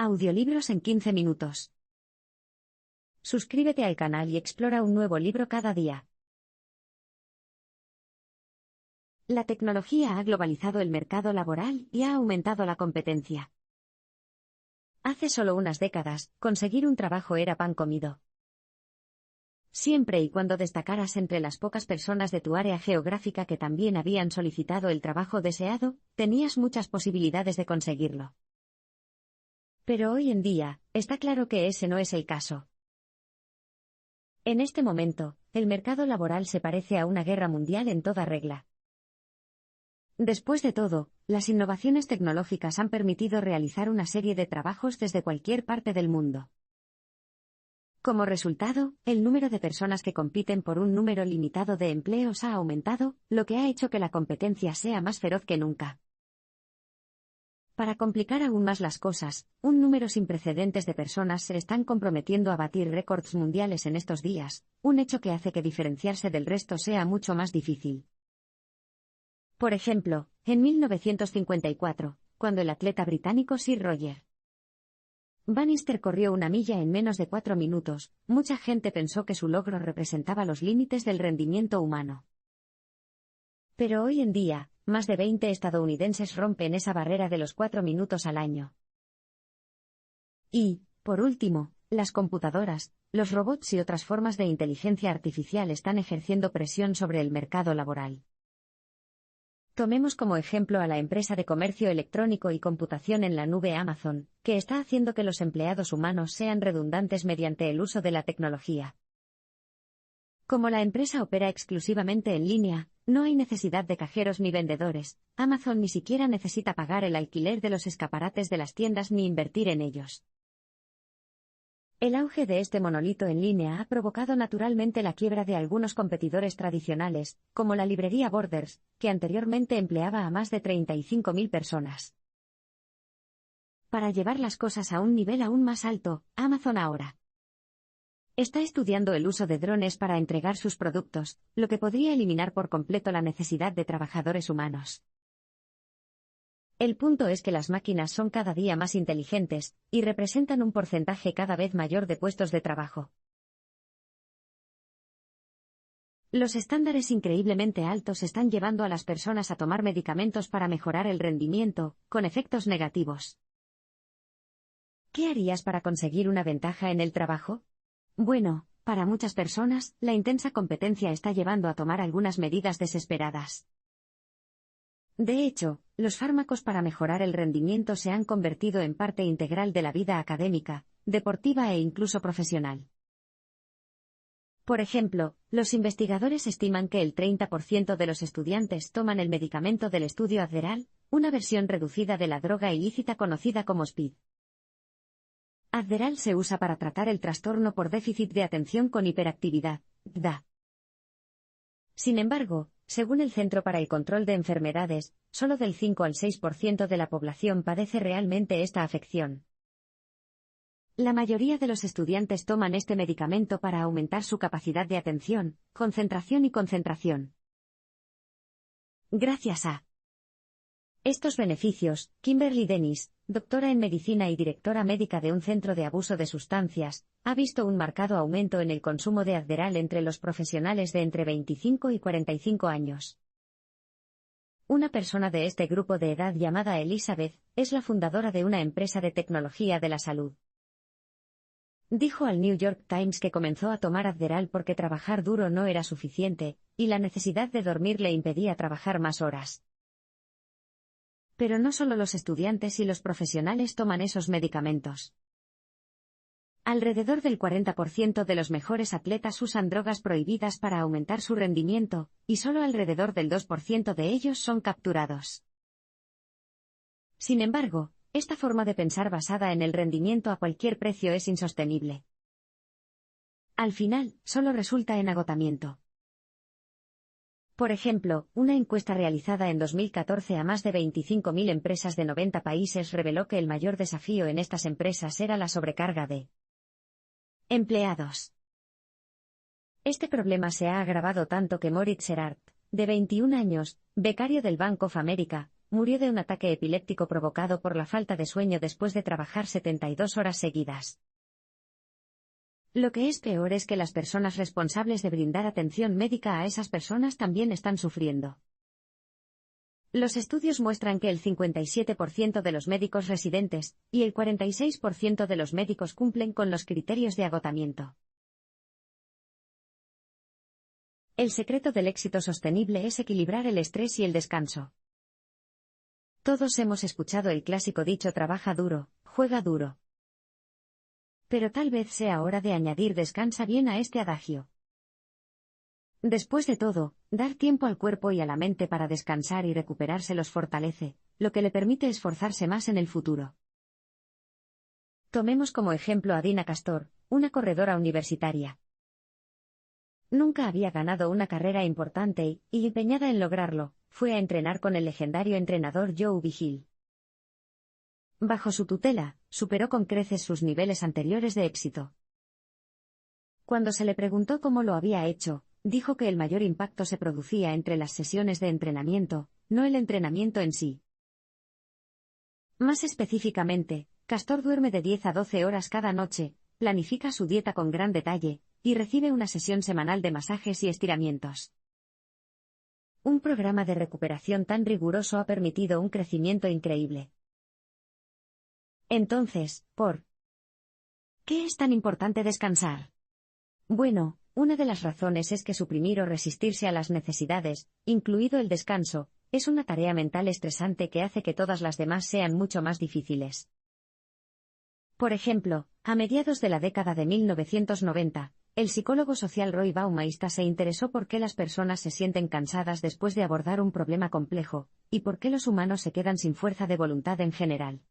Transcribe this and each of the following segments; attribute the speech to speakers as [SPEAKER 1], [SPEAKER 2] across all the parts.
[SPEAKER 1] Audiolibros en 15 minutos. Suscríbete al canal y explora un nuevo libro cada día. La tecnología ha globalizado el mercado laboral y ha aumentado la competencia. Hace solo unas décadas, conseguir un trabajo era pan comido. Siempre y cuando destacaras entre las pocas personas de tu área geográfica que también habían solicitado el trabajo deseado, tenías muchas posibilidades de conseguirlo. Pero hoy en día, está claro que ese no es el caso. En este momento, el mercado laboral se parece a una guerra mundial en toda regla. Después de todo, las innovaciones tecnológicas han permitido realizar una serie de trabajos desde cualquier parte del mundo. Como resultado, el número de personas que compiten por un número limitado de empleos ha aumentado, lo que ha hecho que la competencia sea más feroz que nunca. Para complicar aún más las cosas, un número sin precedentes de personas se están comprometiendo a batir récords mundiales en estos días, un hecho que hace que diferenciarse del resto sea mucho más difícil. Por ejemplo, en 1954, cuando el atleta británico Sir Roger Bannister corrió una milla en menos de 4 minutos, mucha gente pensó que su logro representaba los límites del rendimiento humano. Pero hoy en día, más de 20 estadounidenses rompen esa barrera de los 4 minutos al año. Y, por último, las computadoras, los robots y otras formas de inteligencia artificial están ejerciendo presión sobre el mercado laboral. Tomemos como ejemplo a la empresa de comercio electrónico y computación en la nube Amazon, que está haciendo que los empleados humanos sean redundantes mediante el uso de la tecnología. Como la empresa opera exclusivamente en línea, no hay necesidad de cajeros ni vendedores. Amazon ni siquiera necesita pagar el alquiler de los escaparates de las tiendas ni invertir en ellos. El auge de este monolito en línea ha provocado naturalmente la quiebra de algunos competidores tradicionales, como la librería Borders, que anteriormente empleaba a más de 35.000 personas. Para llevar las cosas a un nivel aún más alto, Amazon ahora está estudiando el uso de drones para entregar sus productos, lo que podría eliminar por completo la necesidad de trabajadores humanos. El punto es que las máquinas son cada día más inteligentes, y representan un porcentaje cada vez mayor de puestos de trabajo. Los estándares increíblemente altos están llevando a las personas a tomar medicamentos para mejorar el rendimiento, con efectos negativos. ¿Qué harías para conseguir una ventaja en el trabajo? Bueno, para muchas personas, la intensa competencia está llevando a tomar algunas medidas desesperadas. De hecho, los fármacos para mejorar el rendimiento se han convertido en parte integral de la vida académica, deportiva e incluso profesional. Por ejemplo, los investigadores estiman que el 30% de los estudiantes toman el medicamento del estudio Adderall, una versión reducida de la droga ilícita conocida como Speed. Adderall se usa para tratar el trastorno por déficit de atención con hiperactividad, TDA. Sin embargo, según el Centro para el Control de Enfermedades, solo del 5 al 6% de la población padece realmente esta afección. La mayoría de los estudiantes toman este medicamento para aumentar su capacidad de atención, concentración y concentración. Gracias a estos beneficios, Kimberly Dennis, doctora en medicina y directora médica de un centro de abuso de sustancias, ha visto un marcado aumento en el consumo de Adderall entre los profesionales de entre 25 y 45 años. Una persona de este grupo de edad llamada Elizabeth, es la fundadora de una empresa de tecnología de la salud. Dijo al New York Times que comenzó a tomar Adderall porque trabajar duro no era suficiente, y la necesidad de dormir le impedía trabajar más horas. Pero no solo los estudiantes y los profesionales toman esos medicamentos. Alrededor del 40% de los mejores atletas usan drogas prohibidas para aumentar su rendimiento, y solo alrededor del 2% de ellos son capturados. Sin embargo, esta forma de pensar basada en el rendimiento a cualquier precio es insostenible. Al final, solo resulta en agotamiento. Por ejemplo, una encuesta realizada en 2014 a más de 25.000 empresas de 90 países reveló que el mayor desafío en estas empresas era la sobrecarga de empleados. Este problema se ha agravado tanto que Moritz Erhardt, de 21 años, becario del Bank of America, murió de un ataque epiléptico provocado por la falta de sueño después de trabajar 72 horas seguidas. Lo que es peor es que las personas responsables de brindar atención médica a esas personas también están sufriendo. Los estudios muestran que el 57% de los médicos residentes y el 46% de los médicos cumplen con los criterios de agotamiento. El secreto del éxito sostenible es equilibrar el estrés y el descanso. Todos hemos escuchado el clásico dicho trabaja duro, juega duro. Pero tal vez sea hora de añadir descansa bien a este adagio. Después de todo, dar tiempo al cuerpo y a la mente para descansar y recuperarse los fortalece, lo que le permite esforzarse más en el futuro. Tomemos como ejemplo a Dina Castor, una corredora universitaria. Nunca había ganado una carrera importante y, empeñada en lograrlo, fue a entrenar con el legendario entrenador Joe Vigil. Bajo su tutela, superó con creces sus niveles anteriores de éxito. Cuando se le preguntó cómo lo había hecho, dijo que el mayor impacto se producía entre las sesiones de entrenamiento, no el entrenamiento en sí. Más específicamente, Castor duerme de 10 a 12 horas cada noche, planifica su dieta con gran detalle, y recibe una sesión semanal de masajes y estiramientos. Un programa de recuperación tan riguroso ha permitido un crecimiento increíble. Entonces, ¿por qué es tan importante descansar? Bueno, una de las razones es que suprimir o resistirse a las necesidades, incluido el descanso, es una tarea mental estresante que hace que todas las demás sean mucho más difíciles. Por ejemplo, a mediados de la década de 1990, el psicólogo social Roy Baumeister se interesó por qué las personas se sienten cansadas después de abordar un problema complejo, y por qué los humanos se quedan sin fuerza de voluntad en general.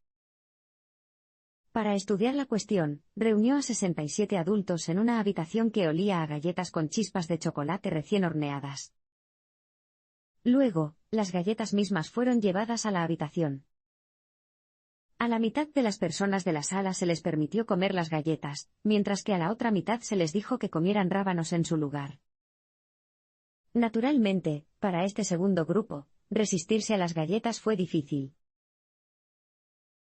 [SPEAKER 1] Para estudiar la cuestión, reunió a 67 adultos en una habitación que olía a galletas con chispas de chocolate recién horneadas. Luego, las galletas mismas fueron llevadas a la habitación. A la mitad de las personas de la sala se les permitió comer las galletas, mientras que a la otra mitad se les dijo que comieran rábanos en su lugar. Naturalmente, para este segundo grupo, resistirse a las galletas fue difícil.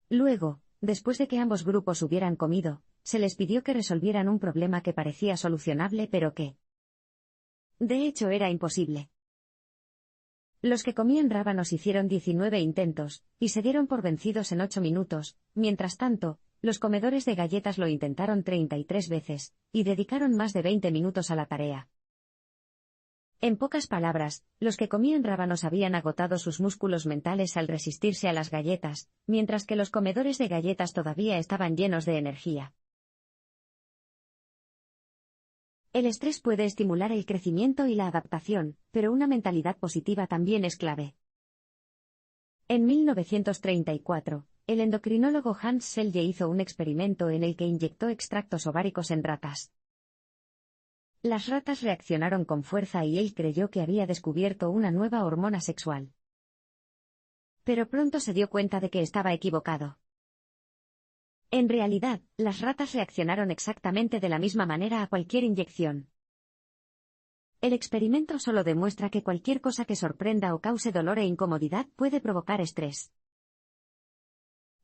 [SPEAKER 1] Luego, después de que ambos grupos hubieran comido, se les pidió que resolvieran un problema que parecía solucionable pero que, de hecho, era imposible. Los que comían rábanos hicieron 19 intentos, y se dieron por vencidos en 8 minutos, mientras tanto, los comedores de galletas lo intentaron 33 veces, y dedicaron más de 20 minutos a la tarea. En pocas palabras, los que comían rábanos habían agotado sus músculos mentales al resistirse a las galletas, mientras que los comedores de galletas todavía estaban llenos de energía. El estrés puede estimular el crecimiento y la adaptación, pero una mentalidad positiva también es clave. En 1934, el endocrinólogo Hans Selye hizo un experimento en el que inyectó extractos ováricos en ratas. Las ratas reaccionaron con fuerza y él creyó que había descubierto una nueva hormona sexual. Pero pronto se dio cuenta de que estaba equivocado. En realidad, las ratas reaccionaron exactamente de la misma manera a cualquier inyección. El experimento solo demuestra que cualquier cosa que sorprenda o cause dolor e incomodidad puede provocar estrés.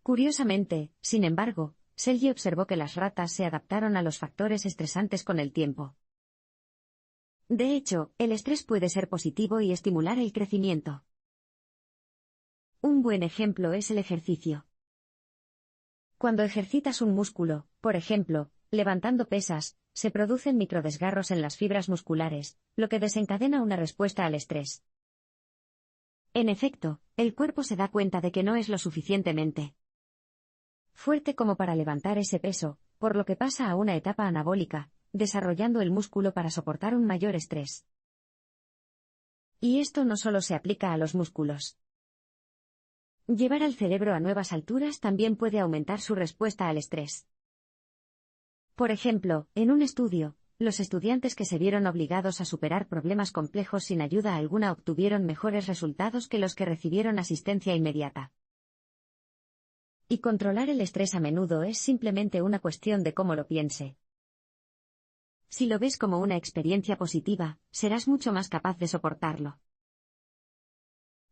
[SPEAKER 1] Curiosamente, sin embargo, Selye observó que las ratas se adaptaron a los factores estresantes con el tiempo. De hecho, el estrés puede ser positivo y estimular el crecimiento. Un buen ejemplo es el ejercicio. Cuando ejercitas un músculo, por ejemplo, levantando pesas, se producen microdesgarros en las fibras musculares, lo que desencadena una respuesta al estrés. En efecto, el cuerpo se da cuenta de que no es lo suficientemente fuerte como para levantar ese peso, por lo que pasa a una etapa anabólica, desarrollando el músculo para soportar un mayor estrés. Y esto no solo se aplica a los músculos. Llevar al cerebro a nuevas alturas también puede aumentar su respuesta al estrés. Por ejemplo, en un estudio, los estudiantes que se vieron obligados a superar problemas complejos sin ayuda alguna obtuvieron mejores resultados que los que recibieron asistencia inmediata. Y controlar el estrés a menudo es simplemente una cuestión de cómo lo piense. Si lo ves como una experiencia positiva, serás mucho más capaz de soportarlo.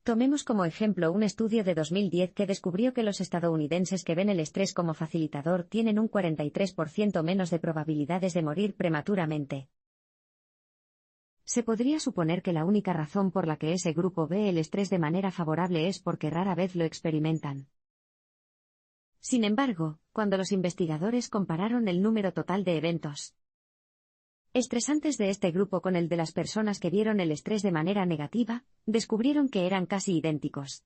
[SPEAKER 1] Tomemos como ejemplo un estudio de 2010 que descubrió que los estadounidenses que ven el estrés como facilitador tienen un 43% menos de probabilidades de morir prematuramente. Se podría suponer que la única razón por la que ese grupo ve el estrés de manera favorable es porque rara vez lo experimentan. Sin embargo, cuando los investigadores compararon el número total de eventos estresantes de este grupo con el de las personas que vieron el estrés de manera negativa, descubrieron que eran casi idénticos.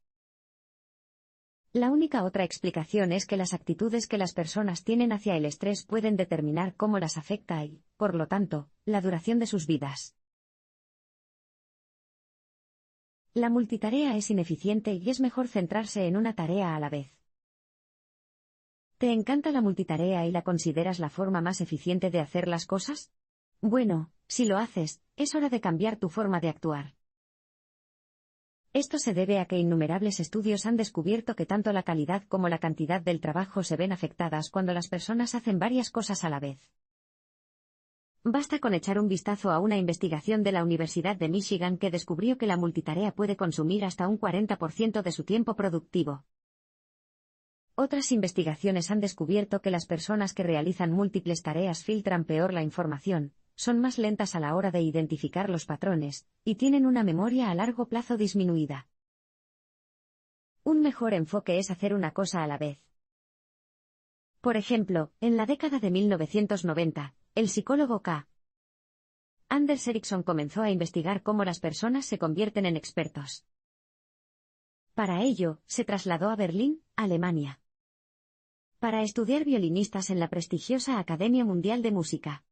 [SPEAKER 1] La única otra explicación es que las actitudes que las personas tienen hacia el estrés pueden determinar cómo las afecta y, por lo tanto, la duración de sus vidas. La multitarea es ineficiente y es mejor centrarse en una tarea a la vez. ¿Te encanta la multitarea y la consideras la forma más eficiente de hacer las cosas? Bueno, si lo haces, es hora de cambiar tu forma de actuar. Esto se debe a que innumerables estudios han descubierto que tanto la calidad como la cantidad del trabajo se ven afectadas cuando las personas hacen varias cosas a la vez. Basta con echar un vistazo a una investigación de la Universidad de Michigan que descubrió que la multitarea puede consumir hasta un 40% de su tiempo productivo. Otras investigaciones han descubierto que las personas que realizan múltiples tareas filtran peor la información, son más lentas a la hora de identificar los patrones, y tienen una memoria a largo plazo disminuida. Un mejor enfoque es hacer una cosa a la vez. Por ejemplo, en la década de 1990, el psicólogo K. Anders Ericsson comenzó a investigar cómo las personas se convierten en expertos. Para ello, se trasladó a Berlín, Alemania, para estudiar violinistas en la prestigiosa Academia Mundial de Música.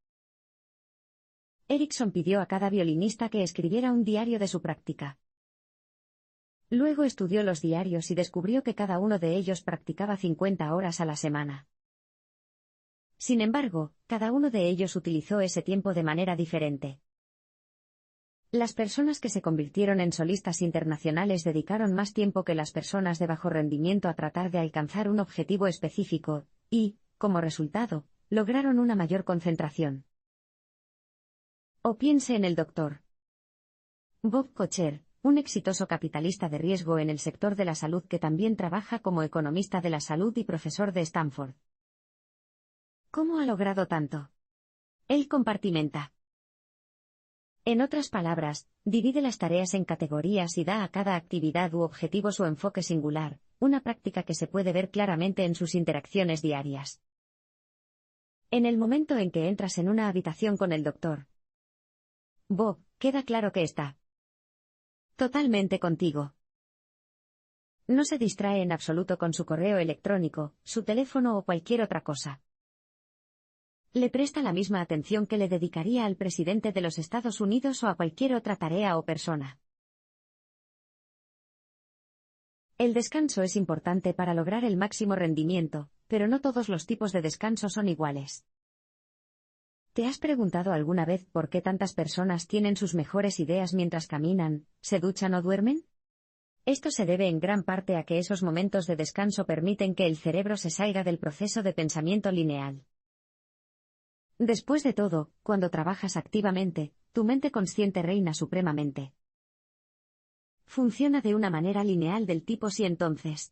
[SPEAKER 1] Ericsson pidió a cada violinista que escribiera un diario de su práctica. Luego estudió los diarios y descubrió que cada uno de ellos practicaba 50 horas a la semana. Sin embargo, cada uno de ellos utilizó ese tiempo de manera diferente. Las personas que se convirtieron en solistas internacionales dedicaron más tiempo que las personas de bajo rendimiento a tratar de alcanzar un objetivo específico, y, como resultado, lograron una mayor concentración. O piense en el Dr. Bob Kocher, un exitoso capitalista de riesgo en el sector de la salud que también trabaja como economista de la salud y profesor de Stanford. ¿Cómo ha logrado tanto? Él compartimenta. En otras palabras, divide las tareas en categorías y da a cada actividad u objetivo su enfoque singular, una práctica que se puede ver claramente en sus interacciones diarias. En el momento en que entras en una habitación con el Dr. Bob, queda claro que está totalmente contigo. No se distrae en absoluto con su correo electrónico, su teléfono o cualquier otra cosa. Le presta la misma atención que le dedicaría al presidente de los Estados Unidos o a cualquier otra tarea o persona. El descanso es importante para lograr el máximo rendimiento, pero no todos los tipos de descanso son iguales. ¿Te has preguntado alguna vez por qué tantas personas tienen sus mejores ideas mientras caminan, se duchan o duermen? Esto se debe en gran parte a que esos momentos de descanso permiten que el cerebro se salga del proceso de pensamiento lineal. Después de todo, cuando trabajas activamente, tu mente consciente reina supremamente. Funciona de una manera lineal del tipo si entonces.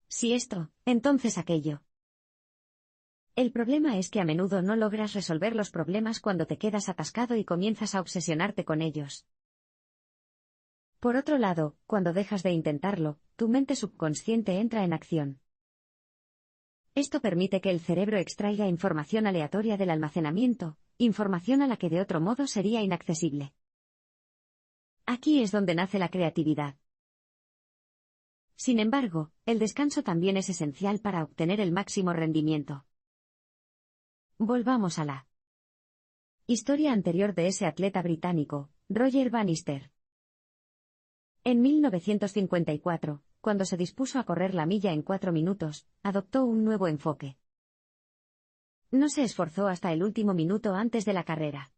[SPEAKER 1] Si esto, entonces aquello. El problema es que a menudo no logras resolver los problemas cuando te quedas atascado y comienzas a obsesionarte con ellos. Por otro lado, cuando dejas de intentarlo, tu mente subconsciente entra en acción. Esto permite que el cerebro extraiga información aleatoria del almacenamiento, información a la que de otro modo sería inaccesible. Aquí es donde nace la creatividad. Sin embargo, el descanso también es esencial para obtener el máximo rendimiento. Volvamos a la historia anterior de ese atleta británico, Roger Bannister. En 1954, cuando se dispuso a correr la milla en 4 minutos, adoptó un nuevo enfoque. No se esforzó hasta el último minuto antes de la carrera.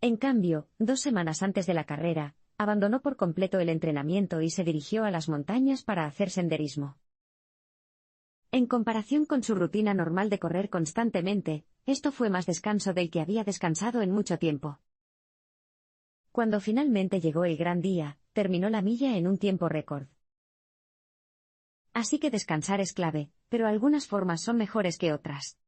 [SPEAKER 1] En cambio, 2 semanas antes de la carrera, abandonó por completo el entrenamiento y se dirigió a las montañas para hacer senderismo. En comparación con su rutina normal de correr constantemente, esto fue más descanso del que había descansado en mucho tiempo. Cuando finalmente llegó el gran día, terminó la milla en un tiempo récord. Así que descansar es clave, pero algunas formas son mejores que otras.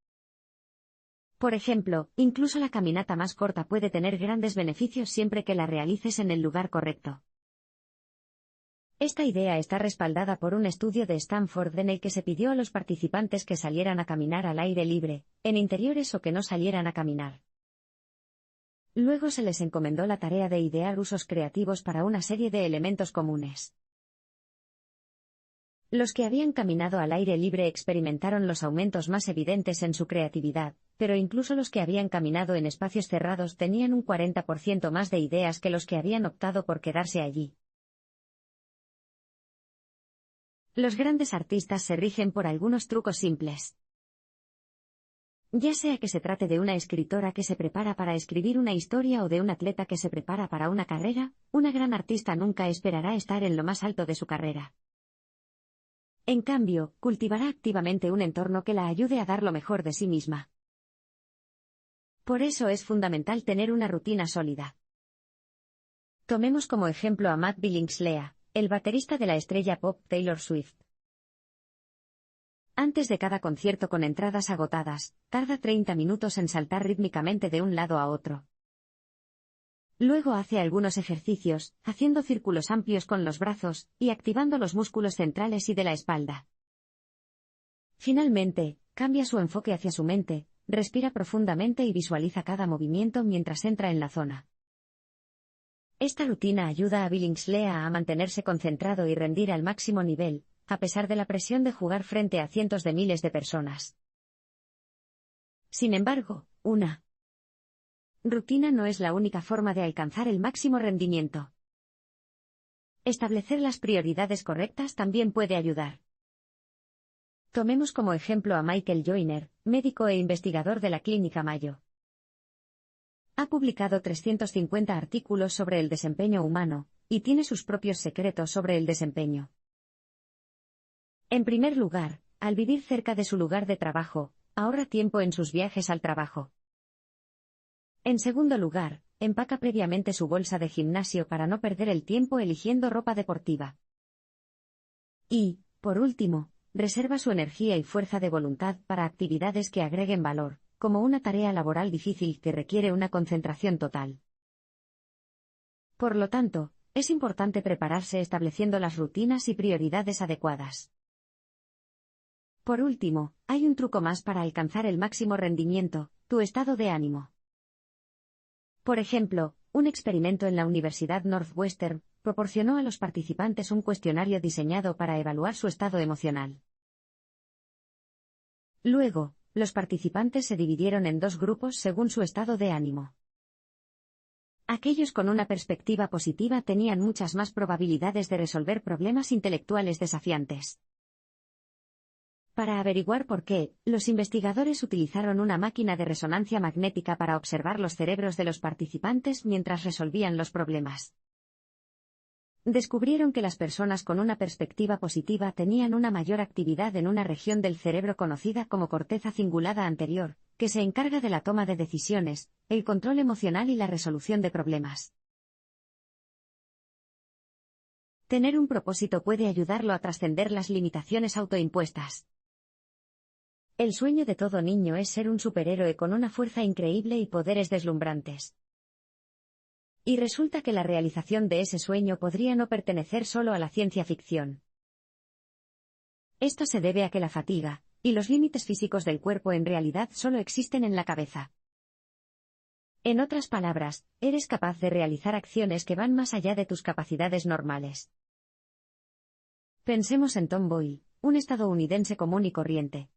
[SPEAKER 1] Por ejemplo, incluso la caminata más corta puede tener grandes beneficios siempre que la realices en el lugar correcto. Esta idea está respaldada por un estudio de Stanford en el que se pidió a los participantes que salieran a caminar al aire libre, en interiores o que no salieran a caminar. Luego se les encomendó la tarea de idear usos creativos para una serie de elementos comunes. Los que habían caminado al aire libre experimentaron los aumentos más evidentes en su creatividad, pero incluso los que habían caminado en espacios cerrados tenían un 40% más de ideas que los que habían optado por quedarse allí. Los grandes artistas se rigen por algunos trucos simples. Ya sea que se trate de una escritora que se prepara para escribir una historia o de un atleta que se prepara para una carrera, una gran artista nunca esperará estar en lo más alto de su carrera. En cambio, cultivará activamente un entorno que la ayude a dar lo mejor de sí misma. Por eso es fundamental tener una rutina sólida. Tomemos como ejemplo a Matt Billingslea, el baterista de la estrella pop Taylor Swift. Antes de cada concierto con entradas agotadas, tarda 30 minutos en saltar rítmicamente de un lado a otro. Luego hace algunos ejercicios, haciendo círculos amplios con los brazos, y activando los músculos centrales y de la espalda. Finalmente, cambia su enfoque hacia su mente, respira profundamente y visualiza cada movimiento mientras entra en la zona. Esta rutina ayuda a Billingslea a mantenerse concentrado y rendir al máximo nivel, a pesar de la presión de jugar frente a cientos de miles de personas. Sin embargo, una rutina no es la única forma de alcanzar el máximo rendimiento. Establecer las prioridades correctas también puede ayudar. Tomemos como ejemplo a Michael Joyner, médico e investigador de la Clínica Mayo. Ha publicado 350 artículos sobre el desempeño humano, y tiene sus propios secretos sobre el desempeño. En primer lugar, al vivir cerca de su lugar de trabajo, ahorra tiempo en sus viajes al trabajo. En segundo lugar, empaca previamente su bolsa de gimnasio para no perder el tiempo eligiendo ropa deportiva. Y, por último, reserva su energía y fuerza de voluntad para actividades que agreguen valor, como una tarea laboral difícil que requiere una concentración total. Por lo tanto, es importante prepararse estableciendo las rutinas y prioridades adecuadas. Por último, hay un truco más para alcanzar el máximo rendimiento: tu estado de ánimo. Por ejemplo, un experimento en la Universidad Northwestern proporcionó a los participantes un cuestionario diseñado para evaluar su estado emocional. Luego, los participantes se dividieron en dos grupos según su estado de ánimo. Aquellos con una perspectiva positiva tenían muchas más probabilidades de resolver problemas intelectuales desafiantes. Para averiguar por qué, los investigadores utilizaron una máquina de resonancia magnética para observar los cerebros de los participantes mientras resolvían los problemas. Descubrieron que las personas con una perspectiva positiva tenían una mayor actividad en una región del cerebro conocida como corteza cingulada anterior, que se encarga de la toma de decisiones, el control emocional y la resolución de problemas. Tener un propósito puede ayudarlo a trascender las limitaciones autoimpuestas. El sueño de todo niño es ser un superhéroe con una fuerza increíble y poderes deslumbrantes. Y resulta que la realización de ese sueño podría no pertenecer solo a la ciencia ficción. Esto se debe a que la fatiga y los límites físicos del cuerpo en realidad solo existen en la cabeza. En otras palabras, eres capaz de realizar acciones que van más allá de tus capacidades normales. Pensemos en Tom Boyle, un estadounidense común y corriente.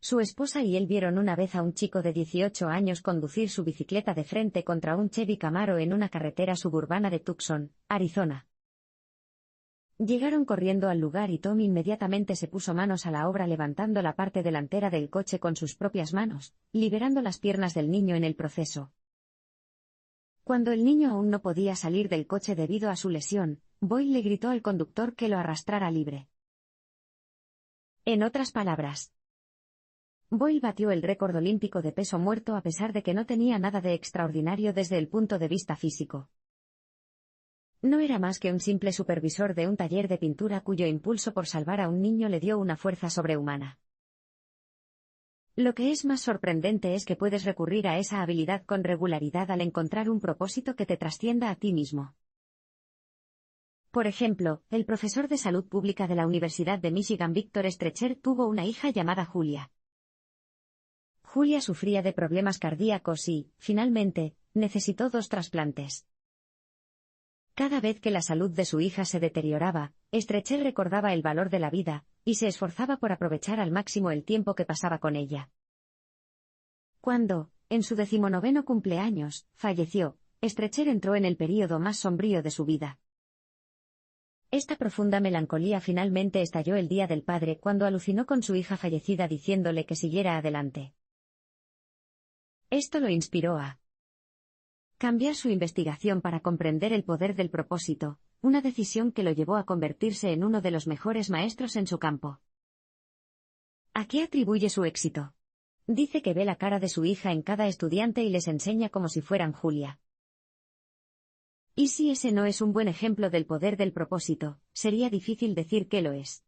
[SPEAKER 1] Su esposa y él vieron una vez a un chico de 18 años conducir su bicicleta de frente contra un Chevy Camaro en una carretera suburbana de Tucson, Arizona. Llegaron corriendo al lugar y Tom inmediatamente se puso manos a la obra levantando la parte delantera del coche con sus propias manos, liberando las piernas del niño en el proceso. Cuando el niño aún no podía salir del coche debido a su lesión, Boyle le gritó al conductor que lo arrastrara libre. En otras palabras, Boyle batió el récord olímpico de peso muerto a pesar de que no tenía nada de extraordinario desde el punto de vista físico. No era más que un simple supervisor de un taller de pintura cuyo impulso por salvar a un niño le dio una fuerza sobrehumana. Lo que es más sorprendente es que puedes recurrir a esa habilidad con regularidad al encontrar un propósito que te trascienda a ti mismo. Por ejemplo, el profesor de salud pública de la Universidad de Michigan Victor Strecher tuvo una hija llamada Julia. Julia sufría de problemas cardíacos y, finalmente, necesitó 2 trasplantes. Cada vez que la salud de su hija se deterioraba, Strecher recordaba el valor de la vida, y se esforzaba por aprovechar al máximo el tiempo que pasaba con ella. Cuando, en su 19º cumpleaños, falleció, Strecher entró en el período más sombrío de su vida. Esta profunda melancolía finalmente estalló el Día del Padre cuando alucinó con su hija fallecida diciéndole que siguiera adelante. Esto lo inspiró a cambiar su investigación para comprender el poder del propósito, una decisión que lo llevó a convertirse en uno de los mejores maestros en su campo. ¿A qué atribuye su éxito? Dice que ve la cara de su hija en cada estudiante y les enseña como si fueran Julia. ¿Y si ese no es un buen ejemplo del poder del propósito, sería difícil decir que lo es?